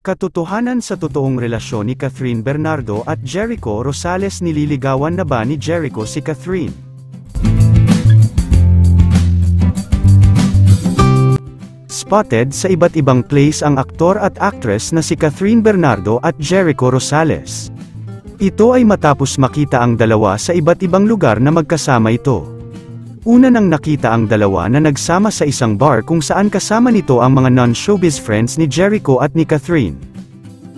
Katotohanan sa totoong relasyon ni Catherine Bernardo at Jericho Rosales. Nililigawan na ba ni Jericho si Catherine? Spotted sa iba't ibang place ang aktor at actress na si Catherine Bernardo at Jericho Rosales. Ito ay matapos makita ang dalawa sa iba't ibang lugar na magkasama ito. Una nang nakita ang dalawa na nagsama sa isang bar kung saan kasama nito ang mga non-showbiz friends ni Jericho at ni Catherine.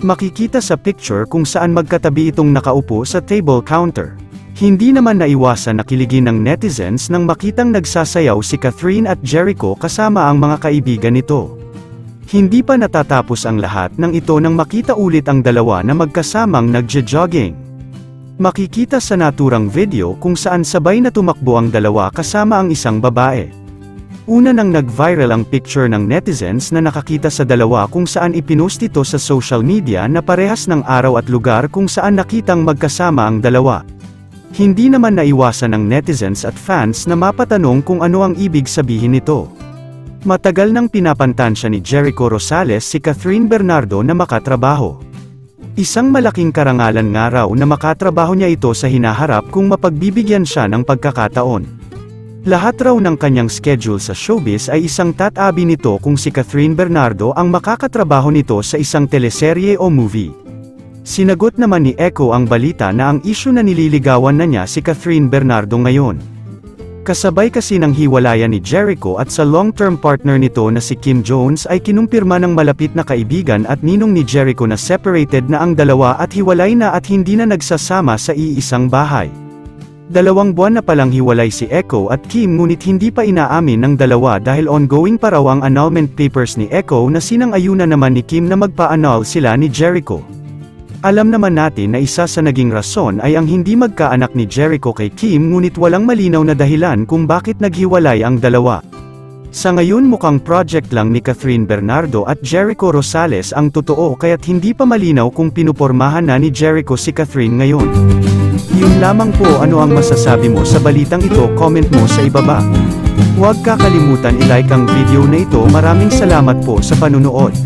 Makikita sa picture kung saan magkatabi itong nakaupo sa table counter. Hindi naman naiwasan na kiligin ng netizens nang makitang nagsasayaw si Catherine at Jericho kasama ang mga kaibigan nito. Hindi pa natatapos ang lahat ng ito nang makita ulit ang dalawa na magkasamang nagja-jogging. Makikita sa naturang video kung saan sabay na tumakbo ang dalawa kasama ang isang babae. Una nang nag-viral ang picture ng netizens na nakakita sa dalawa kung saan ipinost ito sa social media na parehas ng araw at lugar kung saan nakitang magkasama ang dalawa. Hindi naman naiwasan ng netizens at fans na mapatanong kung ano ang ibig sabihin nito. Matagal nang pinapantansya ni Jericho Rosales si Catherine Bernardo na makatrabaho. Isang malaking karangalan nga raw na makatrabaho niya ito sa hinaharap kung mapagbibigyan siya ng pagkakataon. Lahat raw ng kanyang schedule sa showbiz ay isang tatabi nito kung si Catherine Bernardo ang makakatrabaho nito sa isang teleserye o movie. Sinagot naman ni Echo ang balita na ang isyu na nililigawan na niya si Catherine Bernardo ngayon. Kasabay kasi ng hiwalayan ni Jericho at sa long-term partner nito na si Kim Jones ay kinumpirma ng malapit na kaibigan at ninong ni Jericho na separated na ang dalawa at hiwalay na at hindi na nagsasama sa iisang bahay. 2 buwan na palang hiwalay si Echo at Kim ngunit hindi pa inaamin ng dalawa dahil ongoing pa raw ang annulment papers ni Echo na sinang-ayunan naman ni Kim na magpa-annul sila ni Jericho. Alam naman natin na isa sa naging rason ay ang hindi magkaanak ni Jericho kay Kim ngunit walang malinaw na dahilan kung bakit naghiwalay ang dalawa. Sa ngayon mukhang project lang ni Catherine Bernardo at Jericho Rosales ang totoo kaya't hindi pa malinaw kung pinupormahan na ni Jericho si Catherine ngayon. Yun lamang po. Ano ang masasabi mo sa balitang ito? Comment mo sa ibaba. Huwag kakalimutan i-like ang video na ito. Maraming salamat po sa panunood.